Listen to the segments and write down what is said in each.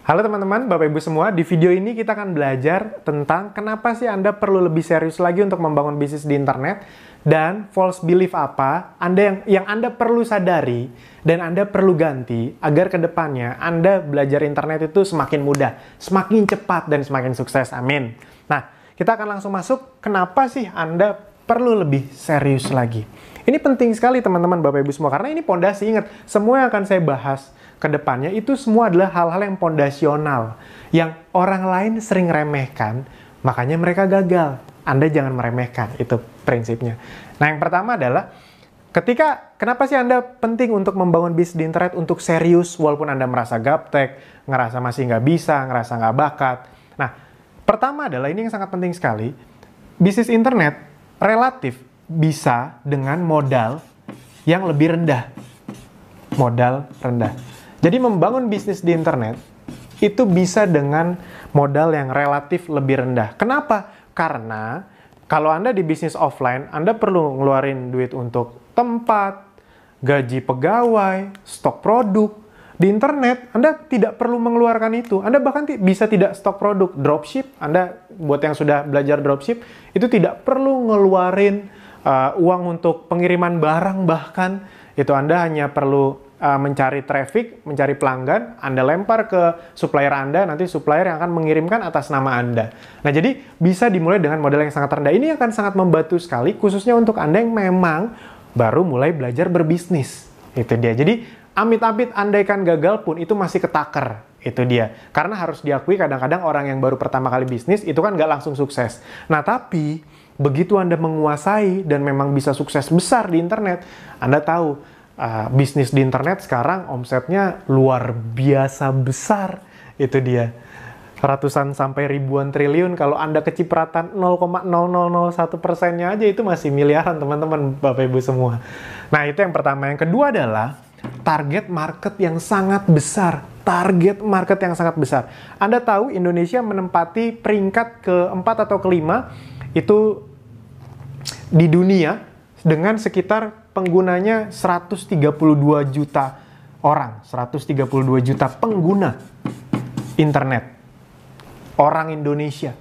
Halo teman-teman, Bapak Ibu semua. Di video ini kita akan belajar tentang kenapa sih Anda perlu lebih serius lagi untuk membangun bisnis di internet dan false belief apa yang Anda perlu sadari dan Anda perlu ganti agar kedepannya Anda belajar internet itu semakin mudah, semakin cepat, dan semakin sukses. Amin. Nah, kita akan langsung masuk kenapa sih Anda perlu lebih serius lagi. Ini penting sekali teman-teman Bapak Ibu semua karena ini pondasi. Ingat, semua yang akan saya bahas kedepannya itu semua adalah hal-hal yang pondasional yang orang lain sering remehkan, makanya mereka gagal. Anda jangan meremehkan, itu prinsipnya. Nah, yang pertama adalah kenapa sih Anda penting untuk membangun bisnis di internet untuk serius walaupun Anda merasa gaptek, ngerasa masih nggak bisa, ngerasa nggak bakat. Nah, pertama adalah ini yang sangat penting sekali, bisnis internet relatif bisa dengan modal yang lebih rendah. Modal rendah. Jadi membangun bisnis di internet itu bisa dengan modal yang relatif lebih rendah. Kenapa? Karena kalau Anda di bisnis offline, Anda perlu ngeluarin duit untuk tempat, gaji pegawai, stok produk. Di internet, Anda tidak perlu mengeluarkan itu. Anda bahkan bisa tidak stok produk. Dropship, Anda buat yang sudah belajar dropship, itu tidak perlu ngeluarin uang untuk pengiriman barang bahkan. Itu Anda hanya perlu mencari traffic, mencari pelanggan, Anda lempar ke supplier Anda, nanti supplier yang akan mengirimkan atas nama Anda. Nah, jadi bisa dimulai dengan modal yang sangat rendah. Ini akan sangat membantu sekali, khususnya untuk Anda yang memang baru mulai belajar berbisnis. Itu dia. Jadi, amit-amit andaikan gagal pun, itu masih ketaker. Itu dia. Karena harus diakui kadang-kadang orang yang baru pertama kali bisnis, itu kan nggak langsung sukses. Nah, tapi begitu Anda menguasai dan memang bisa sukses besar di internet, Anda tahu, bisnis di internet sekarang omsetnya luar biasa besar. Itu dia. Ratusan sampai ribuan triliun. Kalau Anda kecipratan 0,0001%-nya aja itu masih miliaran teman-teman Bapak Ibu semua. Nah, itu yang pertama. Yang kedua adalah target market yang sangat besar. Target market yang sangat besar. Anda tahu Indonesia menempati peringkat keempat atau kelima itu di dunia dengan sekitar penggunanya 132 juta orang, 132 juta pengguna internet. Orang Indonesia.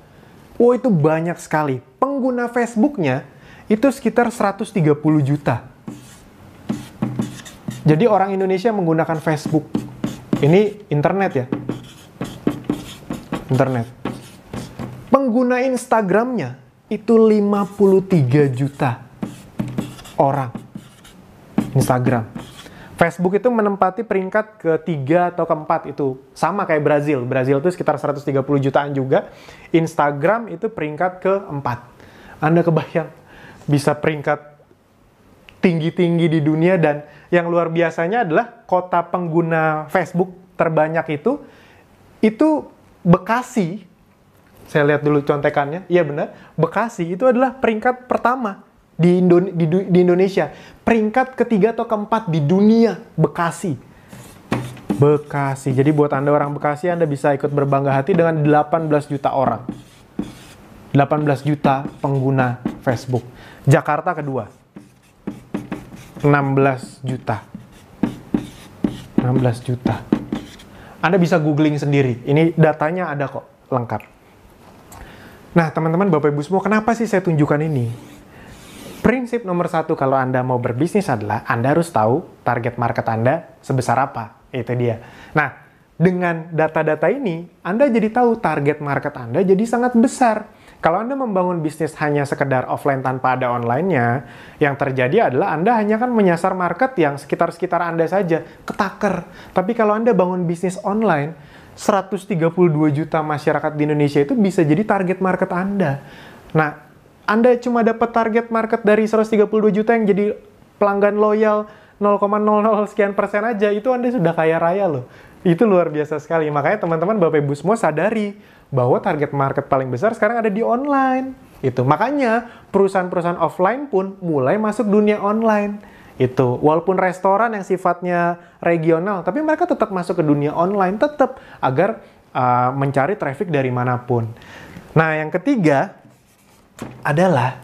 Oh, itu banyak sekali. Pengguna Facebooknya itu sekitar 130 juta. Jadi orang Indonesia menggunakan Facebook. Ini internet ya. Internet. Pengguna Instagramnya itu 53 juta orang. Instagram. Facebook itu menempati peringkat ketiga atau keempat, itu sama kayak Brazil. Brazil itu sekitar 130 jutaan juga. Instagram itu peringkat keempat. Anda kebayang bisa peringkat tinggi-tinggi di dunia, dan yang luar biasanya adalah kota pengguna Facebook terbanyak itu Bekasi. Saya lihat dulu contekannya. Iya benar, Bekasi itu adalah peringkat pertama di Indonesia. Peringkat ketiga atau keempat di dunia, Bekasi. Bekasi. Jadi buat Anda orang Bekasi, Anda bisa ikut berbangga hati dengan 18 juta orang. 18 juta pengguna Facebook. Jakarta kedua. 16 juta. 16 juta. Anda bisa googling sendiri. Ini datanya ada kok, lengkap. Nah, teman-teman Bapak Ibu semua, kenapa sih saya tunjukkan ini? Prinsip nomor satu kalau Anda mau berbisnis adalah Anda harus tahu target market Anda sebesar apa. Itu dia. Nah, dengan data-data ini, Anda jadi tahu target market Anda jadi sangat besar. Kalau Anda membangun bisnis hanya sekedar offline tanpa ada online-nya, yang terjadi adalah Anda hanya kan menyasar market yang sekitar-sekitar Anda saja, ketaker. Tapi kalau Anda bangun bisnis online, 132 juta masyarakat di Indonesia itu bisa jadi target market Anda. Nah, Anda cuma dapat target market dari 132 juta yang jadi pelanggan loyal 0,00 sekian persen aja, itu Anda sudah kaya raya loh. Itu luar biasa sekali. Makanya teman-teman Bapak Ibu semua sadari bahwa target market paling besar sekarang ada di online. Itu. Makanya perusahaan-perusahaan offline pun mulai masuk dunia online. Itu. Walaupun restoran yang sifatnya regional, tapi mereka tetap masuk ke dunia online, tetap agar mencari traffic dari manapun. Nah, yang ketiga adalah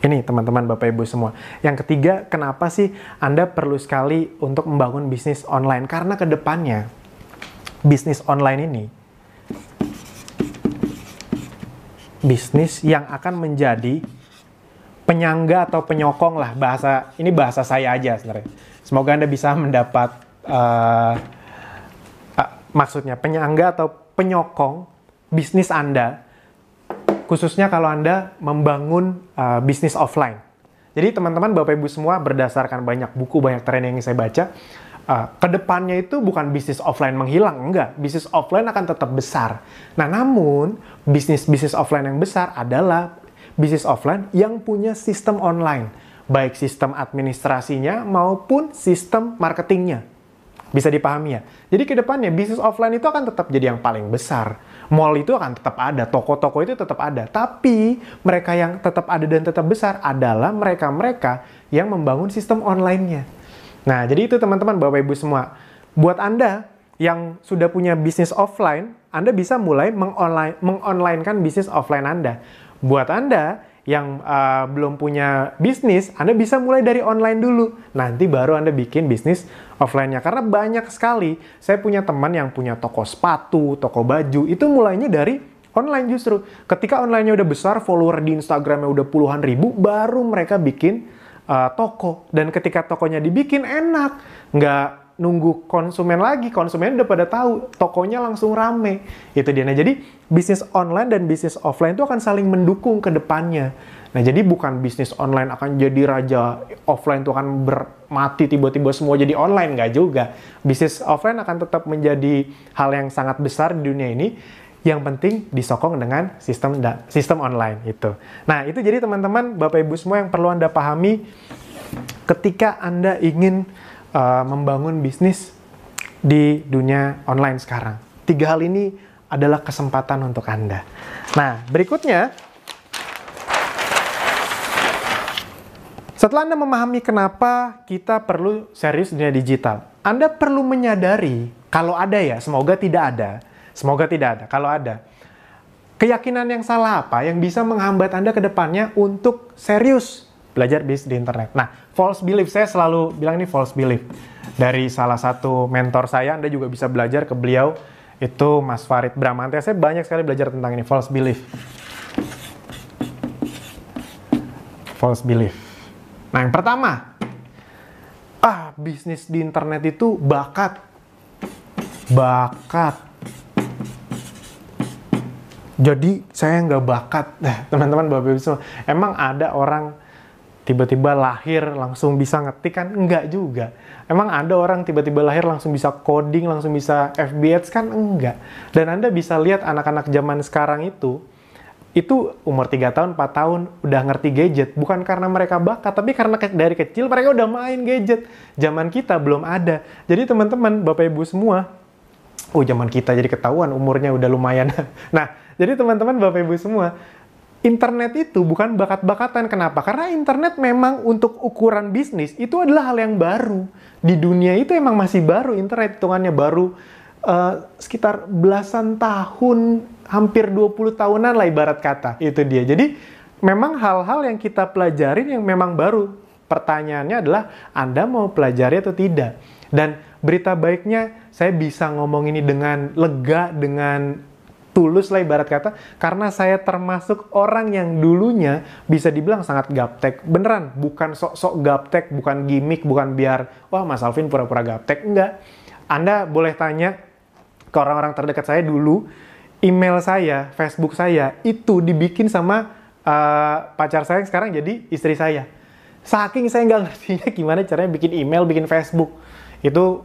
ini teman-teman Bapak Ibu semua. Yang ketiga, kenapa sih Anda perlu sekali untuk membangun bisnis online? Karena kedepannya bisnis online ini, bisnis yang akan menjadi penyangga atau penyokong lah, ini bahasa saya aja sebenarnya. Semoga Anda bisa mendapat maksudnya penyangga atau penyokong bisnis Anda, khususnya kalau Anda membangun bisnis offline. Jadi teman-teman, Bapak Ibu semua, berdasarkan banyak buku, banyak training yang saya baca, kedepannya itu bukan bisnis offline menghilang, enggak. Bisnis offline akan tetap besar. Nah, namun bisnis offline yang besar adalah bisnis offline yang punya sistem online, baik sistem administrasinya maupun sistem marketingnya. Bisa dipahami ya? Jadi kedepannya bisnis offline itu akan tetap jadi yang paling besar. Mall itu akan tetap ada, toko-toko itu tetap ada. Tapi mereka yang tetap ada dan tetap besar adalah mereka-mereka yang membangun sistem online-nya. Nah, jadi itu teman-teman, Bapak Ibu semua. Buat Anda yang sudah punya bisnis offline, Anda bisa mulai mengonlinekan bisnis offline Anda. Buat Anda yang belum punya bisnis, Anda bisa mulai dari online dulu. Nanti baru Anda bikin bisnis offline-nya. Karena banyak sekali, saya punya teman yang punya toko sepatu, toko baju, itu mulainya dari online justru. Ketika online-nya udah besar, follower di Instagram-nya udah puluhan ribu, baru mereka bikin toko. Dan ketika tokonya dibikin, enak. Nggak nunggu konsumen lagi, konsumen udah pada tahu, tokonya langsung rame. Itu dia. Nah, jadi bisnis online dan bisnis offline itu akan saling mendukung ke depannya. Nah, jadi bukan bisnis online akan jadi raja, offline itu akan mati tiba-tiba semua jadi online, nggak juga. Bisnis offline akan tetap menjadi hal yang sangat besar di dunia ini. Yang penting disokong dengan sistem online itu. Nah, itu jadi teman-teman, Bapak Ibu semua yang perlu Anda pahami ketika Anda ingin membangun bisnis di dunia online sekarang. 3 hal ini adalah kesempatan untuk Anda. Nah, berikutnya, setelah Anda memahami kenapa kita perlu serius di dunia digital, Anda perlu menyadari, kalau ada ya, semoga tidak ada, kalau ada, keyakinan yang salah apa yang bisa menghambat Anda ke depannya untuk serius belajar bisnis di internet. Nah, false belief, saya selalu bilang ini false belief. Dari salah satu mentor saya, Anda juga bisa belajar ke beliau, itu Mas Farid Bramantya. Saya banyak sekali belajar tentang ini, false belief. False belief. Nah, yang pertama, bisnis di internet itu bakat. Jadi, saya nggak bakat. Nah, teman-teman, Bapak Ibu semua, emang ada orang tiba-tiba lahir langsung bisa ngetik kan? Enggak juga. Emang ada orang tiba-tiba lahir langsung bisa coding, langsung bisa FB Ads kan? Enggak. Dan Anda bisa lihat anak-anak zaman sekarang itu umur 3 tahun, 4 tahun udah ngerti gadget. Bukan karena mereka bakat, tapi karena dari kecil mereka udah main gadget. Zaman kita belum ada. Jadi teman-teman, Bapak Ibu semua, zaman kita jadi ketahuan umurnya udah lumayan. Nah, jadi teman-teman, Bapak Ibu semua, internet itu bukan bakat-bakatan. Kenapa? Karena internet memang untuk ukuran bisnis itu adalah hal yang baru. Di dunia itu emang masih baru, internet hitungannya baru sekitar belasan tahun, hampir 20 tahunan lah ibarat kata. Itu dia. Jadi memang hal-hal yang kita pelajarin yang memang baru. Pertanyaannya adalah Anda mau pelajari atau tidak. Dan berita baiknya saya bisa ngomong ini dengan lega, dengan tulus lah ibarat kata, karena saya termasuk orang yang dulunya bisa dibilang sangat gaptek. Beneran, bukan sok-sok gaptek, bukan gimmick, bukan biar, wah Mas Alvin pura-pura gaptek. Enggak. Anda boleh tanya ke orang-orang terdekat saya dulu, email saya, Facebook saya, itu dibikin sama pacar saya yang sekarang jadi istri saya. Saking saya nggak ngertinya gimana caranya bikin email, bikin Facebook. Itu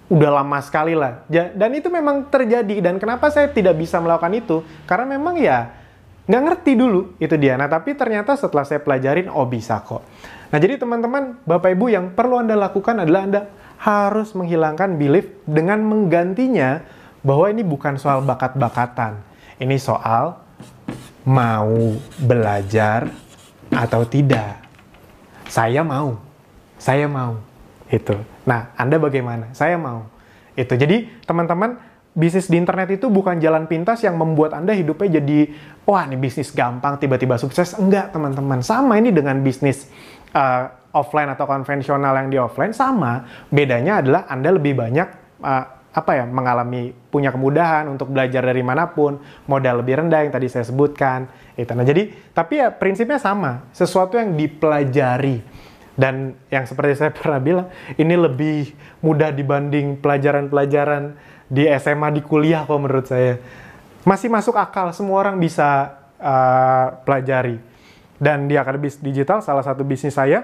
udah lama sekali lah. Dan itu memang terjadi. Dan kenapa saya tidak bisa melakukan itu? Karena memang ya nggak ngerti dulu. Itu dia. Nah, tapi ternyata setelah saya pelajarin, bisa kok. Nah, jadi teman-teman, Bapak Ibu, yang perlu Anda lakukan adalah Anda harus menghilangkan belief dengan menggantinya bahwa ini bukan soal bakat-bakatan. Ini soal mau belajar atau tidak. Saya mau. Itu. Nah, Anda bagaimana? Saya mau. Itu. Jadi, teman-teman, bisnis di internet itu bukan jalan pintas yang membuat Anda hidupnya jadi, wah, ini bisnis gampang, tiba-tiba sukses. Enggak, teman-teman. Sama ini dengan bisnis offline atau konvensional yang di offline, sama. Bedanya adalah Anda lebih banyak punya kemudahan untuk belajar dari manapun, modal lebih rendah yang tadi saya sebutkan. Itu. Nah, jadi tapi ya prinsipnya sama, sesuatu yang dipelajari. Dan yang seperti saya pernah bilang, ini lebih mudah dibanding pelajaran-pelajaran di SMA, di kuliah kok menurut saya. Masih masuk akal, semua orang bisa pelajari. Dan di Akademis Digital, salah satu bisnis saya,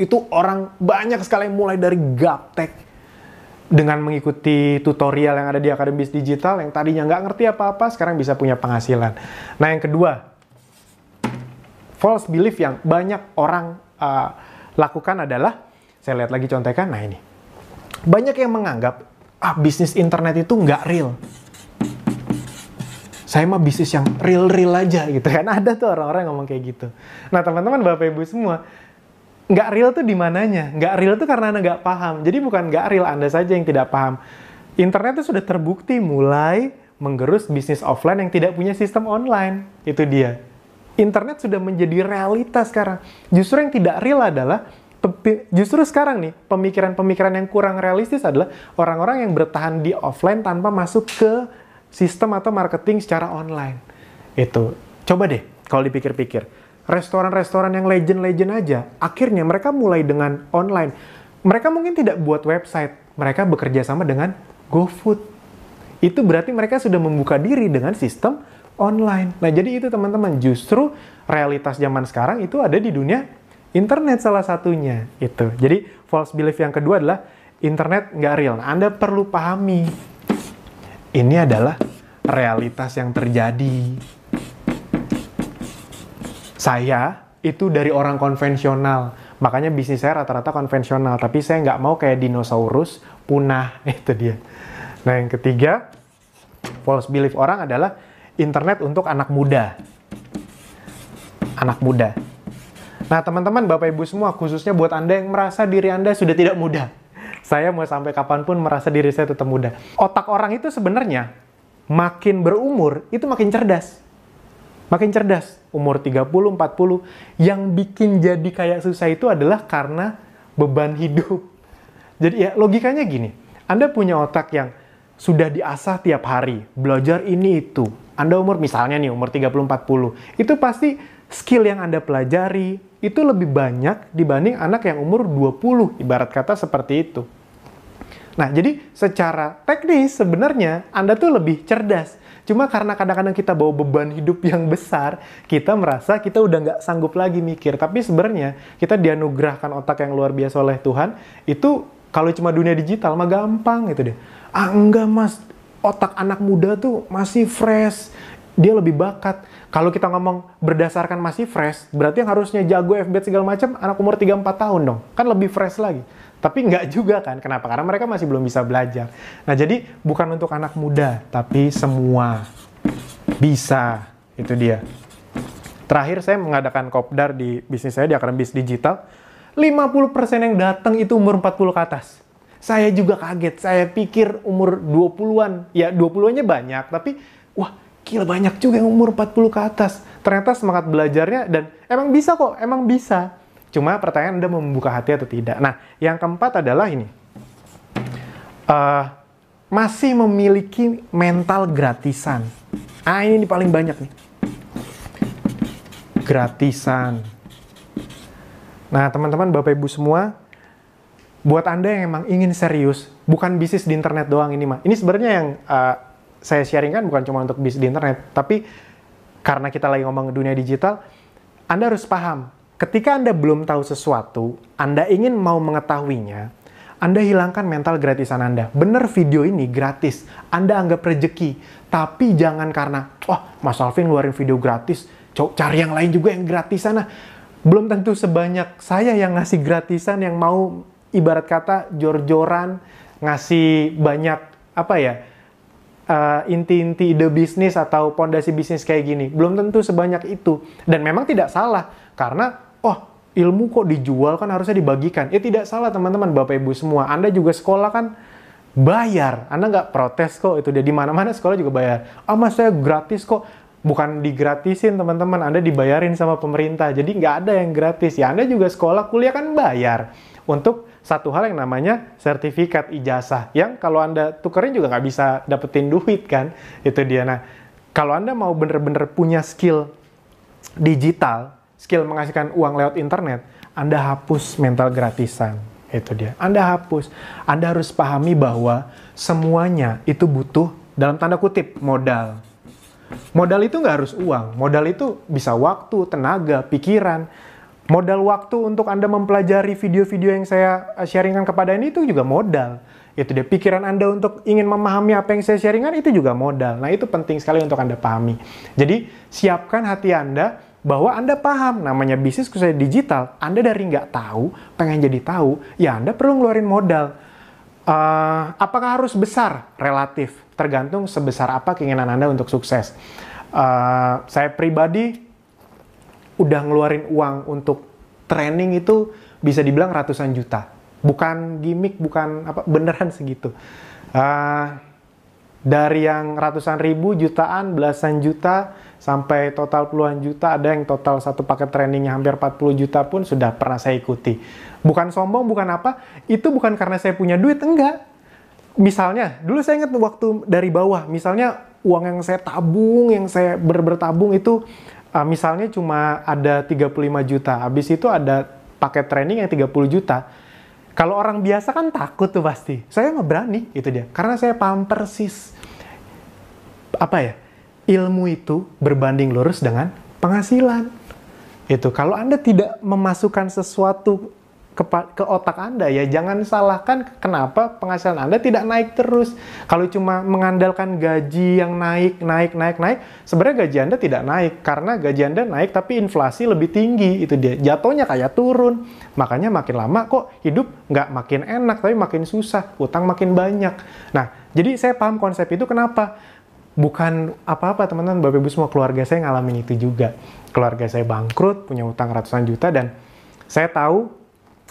itu orang banyak sekali mulai dari gaptek, dengan mengikuti tutorial yang ada di Akademis Digital, yang tadinya nggak ngerti apa-apa, sekarang bisa punya penghasilan. Nah, yang kedua, false belief yang banyak orang lakukan adalah, saya lihat lagi contekan, nah ini. Banyak yang menganggap, bisnis internet itu nggak real. Saya mah bisnis yang real-real aja gitu kan. Ada tuh orang-orang yang ngomong kayak gitu. Nah, teman-teman, Bapak Ibu semua, nggak real tuh di mananya? Nggak real tuh karena Anda nggak paham. Jadi bukan nggak real, Anda saja yang tidak paham. Internet itu sudah terbukti mulai menggerus bisnis offline yang tidak punya sistem online. Itu dia. Internet sudah menjadi realitas sekarang. Justru yang tidak real adalah, justru sekarang nih, pemikiran-pemikiran yang kurang realistis adalah orang-orang yang bertahan di offline tanpa masuk ke sistem atau marketing secara online. Itu. Coba deh, kalau dipikir-pikir. Restoran-restoran yang legend-legend aja, akhirnya mereka mulai dengan online. Mereka mungkin tidak buat website, mereka bekerja sama dengan GoFood. Itu berarti mereka sudah membuka diri dengan sistem online. Nah, jadi itu teman-teman, justru realitas zaman sekarang itu ada di dunia internet salah satunya. Itu. Jadi, false belief yang kedua adalah internet nggak real. Nah, Anda perlu pahami, ini adalah realitas yang terjadi. Saya itu dari orang konvensional, makanya bisnis saya rata-rata konvensional, tapi saya nggak mau kayak dinosaurus punah, itu dia. Nah, yang ketiga, false belief orang adalah internet untuk anak muda. Anak muda. Nah, teman-teman, Bapak Ibu semua, khususnya buat Anda yang merasa diri Anda sudah tidak muda. Saya mau sampai kapanpun merasa diri saya tetap muda. Otak orang itu sebenarnya makin berumur, itu makin cerdas. Makin cerdas, umur 30, 40. Yang bikin jadi kayak susah itu adalah karena beban hidup. Jadi ya logikanya gini, Anda punya otak yang sudah diasah tiap hari, belajar ini itu. Anda umur misalnya nih, umur 30, 40. Itu pasti skill yang Anda pelajari itu lebih banyak dibanding anak yang umur 20, ibarat kata seperti itu. Nah, jadi secara teknis sebenarnya Anda tuh lebih cerdas. Cuma karena kadang-kadang kita bawa beban hidup yang besar, kita merasa kita udah nggak sanggup lagi mikir. Tapi sebenarnya kita dianugerahkan otak yang luar biasa oleh Tuhan, itu kalau cuma dunia digital mah gampang gitu deh. Enggak mas, otak anak muda tuh masih fresh, dia lebih bakat. Kalau kita ngomong berdasarkan masih fresh, berarti yang harusnya jago FB segala macam, anak umur 3-4 tahun dong. Kan lebih fresh lagi. Tapi nggak juga kan, kenapa? Karena mereka masih belum bisa belajar. Nah, jadi bukan untuk anak muda, tapi semua bisa. Itu dia. Terakhir saya mengadakan kopdar di bisnis saya, di Akademis Digital. 50% yang datang itu umur 40 ke atas. Saya juga kaget, saya pikir umur 20-an. Ya, 20-annya banyak, tapi wah, gila banyak juga yang umur 40 ke atas. Ternyata semangat belajarnya, dan emang bisa kok, emang bisa. Cuma pertanyaan Anda mau membuka hati atau tidak. Nah, yang keempat adalah ini. Masih memiliki mental gratisan. Ini paling banyak nih. Gratisan. Nah, teman-teman, Bapak Ibu semua, buat Anda yang emang ingin serius, bukan bisnis di internet doang ini mah. Ini sebenarnya yang saya sharingkan bukan cuma untuk bisnis di internet, tapi karena kita lagi ngomong dunia digital, Anda harus paham. Ketika Anda belum tahu sesuatu, Anda ingin mau mengetahuinya, Anda hilangkan mental gratisan Anda. Bener, video ini gratis, Anda anggap rezeki. Tapi jangan karena, Mas Alvin ngeluarin video gratis, cari yang lain juga yang gratisan. Nah, belum tentu sebanyak saya yang ngasih gratisan, yang mau ibarat kata jor-joran, ngasih banyak, inti-inti ide bisnis atau pondasi bisnis kayak gini. Belum tentu sebanyak itu. Dan memang tidak salah, karena ilmu kok dijual, kan harusnya dibagikan. Ya tidak salah teman-teman, Bapak Ibu semua. Anda juga sekolah kan bayar. Anda nggak protes kok, itu dia. Di mana-mana sekolah juga bayar. Mas saya gratis kok. Bukan digratisin teman-teman, Anda dibayarin sama pemerintah. Jadi nggak ada yang gratis. Ya Anda juga sekolah, kuliah kan bayar. Untuk satu hal yang namanya sertifikat ijazah, yang kalau Anda tukerin juga nggak bisa dapetin duit kan, itu dia. Nah, kalau Anda mau bener-bener punya skill digital, skill menghasilkan uang lewat internet, Anda hapus mental gratisan. Itu dia. Anda hapus. Anda harus pahami bahwa semuanya itu butuh, dalam tanda kutip, modal. Modal itu nggak harus uang. Modal itu bisa waktu, tenaga, pikiran. Modal waktu untuk Anda mempelajari video-video yang saya sharingkan kepada ini itu juga modal. Itu dia. Pikiran Anda untuk ingin memahami apa yang saya sharingkan itu juga modal. Nah, itu penting sekali untuk Anda pahami. Jadi, siapkan hati Anda bahwa Anda paham namanya bisnis khususnya digital. Anda dari nggak tahu, pengen jadi tahu, ya Anda perlu ngeluarin modal. Apakah harus besar? Relatif. Tergantung sebesar apa keinginan Anda untuk sukses. Saya pribadi udah ngeluarin uang untuk training itu bisa dibilang ratusan juta. Bukan gimmick, bukan apa, beneran segitu. Dari yang ratusan ribu, jutaan, belasan juta, sampai total puluhan juta, ada yang total satu paket trainingnya hampir 40 juta pun sudah pernah saya ikuti. Bukan sombong, bukan apa, itu bukan karena saya punya duit, enggak. Misalnya, dulu saya ingat waktu dari bawah, misalnya uang yang saya tabung, yang saya bertabung itu, misalnya cuma ada 35 juta, habis itu ada paket training yang 30 juta. Kalau orang biasa kan takut tuh pasti. Saya nggak berani, itu dia. Karena saya paham persis. Apa ya? Ilmu itu berbanding lurus dengan penghasilan. Itu. Kalau Anda tidak memasukkan sesuatu ke otak Anda, ya jangan salahkan kenapa penghasilan Anda tidak naik terus. Kalau cuma mengandalkan gaji yang naik, sebenarnya gaji Anda tidak naik. Karena gaji Anda naik, tapi inflasi lebih tinggi. Itu dia. Jatuhnya kayak turun. Makanya makin lama kok hidup nggak makin enak, tapi makin susah. Utang makin banyak. Nah, jadi saya paham konsep itu kenapa. Bukan apa-apa teman-teman, Bapak Ibu semua, keluarga saya ngalamin itu juga. Keluarga saya bangkrut, punya utang ratusan juta, dan saya tahu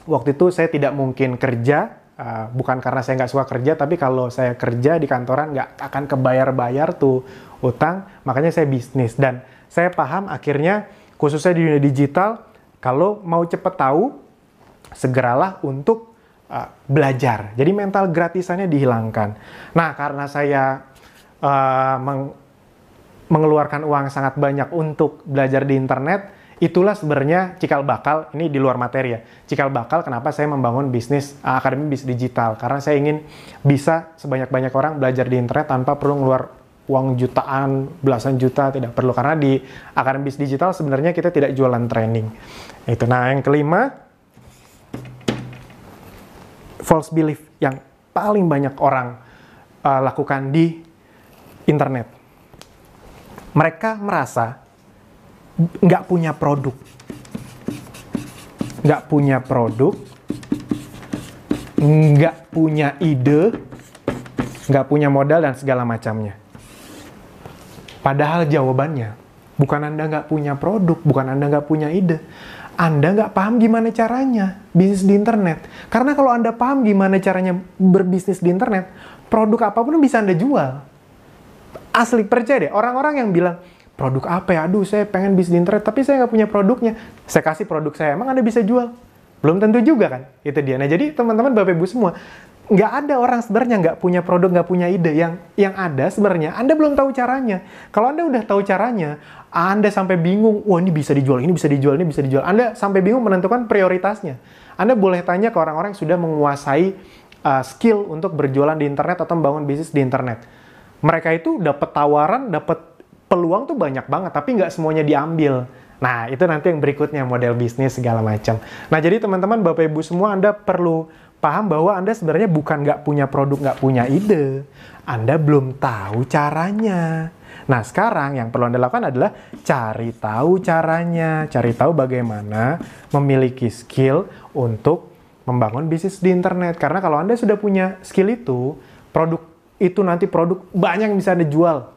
waktu itu saya tidak mungkin kerja, bukan karena saya nggak suka kerja, tapi kalau saya kerja di kantoran nggak akan kebayar-bayar tuh utang, makanya saya bisnis. Dan saya paham akhirnya, khususnya di dunia digital, kalau mau cepet tahu, segeralah untuk belajar. Jadi mental gratisannya dihilangkan. Nah, karena saya mengeluarkan uang sangat banyak untuk belajar di internet, itulah sebenarnya cikal bakal, ini di luar materi ya, cikal bakal kenapa saya membangun bisnis Akademi Bisnis Digital, karena saya ingin bisa sebanyak-banyak orang belajar di internet tanpa perlu ngeluar uang jutaan, belasan juta, tidak perlu, karena di Akademi Bisnis Digital sebenarnya kita tidak jualan training. Itu. Nah, yang kelima, false belief yang paling banyak orang lakukan di internet. Mereka merasa nggak punya produk, nggak punya ide, nggak punya modal, dan segala macamnya. Padahal jawabannya, bukan Anda nggak punya produk, bukan Anda nggak punya ide. Anda nggak paham gimana caranya bisnis di internet. Karena kalau Anda paham gimana caranya berbisnis di internet, produk apapun bisa Anda jual. Asli, percaya deh, orang-orang yang bilang, produk apa ya? Aduh, saya pengen bisnis di internet, tapi saya nggak punya produknya. Saya kasih produk saya, emang Anda bisa jual? Belum tentu juga kan? Itu dia. Nah, jadi teman-teman, Bapak Ibu semua, nggak ada orang sebenarnya nggak punya produk, nggak punya ide. Yang ada sebenarnya, Anda belum tahu caranya. Kalau Anda udah tahu caranya, Anda sampai bingung, wah ini bisa dijual, ini bisa dijual, ini bisa dijual. Anda sampai bingung menentukan prioritasnya. Anda boleh tanya ke orang-orang yang sudah menguasai skill untuk berjualan di internet atau membangun bisnis di internet. Mereka itu dapat tawaran, dapat peluang tuh banyak banget, tapi nggak semuanya diambil. Nah, itu nanti yang berikutnya, model bisnis segala macam. Nah, jadi teman-teman, Bapak Ibu semua, Anda perlu paham bahwa Anda sebenarnya bukan nggak punya produk, nggak punya ide. Anda belum tahu caranya. Nah, sekarang yang perlu Anda lakukan adalah cari tahu caranya, cari tahu bagaimana memiliki skill untuk membangun bisnis di internet. Karena kalau Anda sudah punya skill itu, produk itu nanti produk banyak yang bisa Anda jual.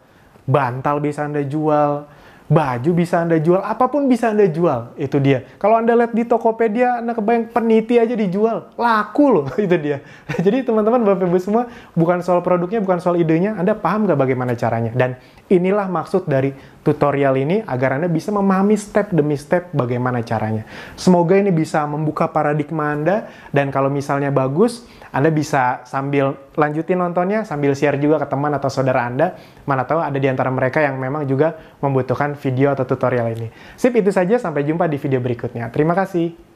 Bantal bisa Anda jual, baju bisa Anda jual, apapun bisa Anda jual, itu dia. Kalau Anda lihat di Tokopedia, Anda kebayang peniti aja dijual, laku loh, itu dia. Jadi teman-teman, Bapak Ibu semua, bukan soal produknya, bukan soal idenya, Anda paham nggak bagaimana caranya? Dan inilah maksud dari tutorial ini, agar Anda bisa memahami step demi step bagaimana caranya. Semoga ini bisa membuka paradigma Anda, dan kalau misalnya bagus, Anda bisa sambil lanjutin nontonnya, sambil share juga ke teman atau saudara Anda. Mana tahu ada di antara mereka yang memang juga membutuhkan video atau tutorial ini. Sip, itu saja. Sampai jumpa di video berikutnya. Terima kasih.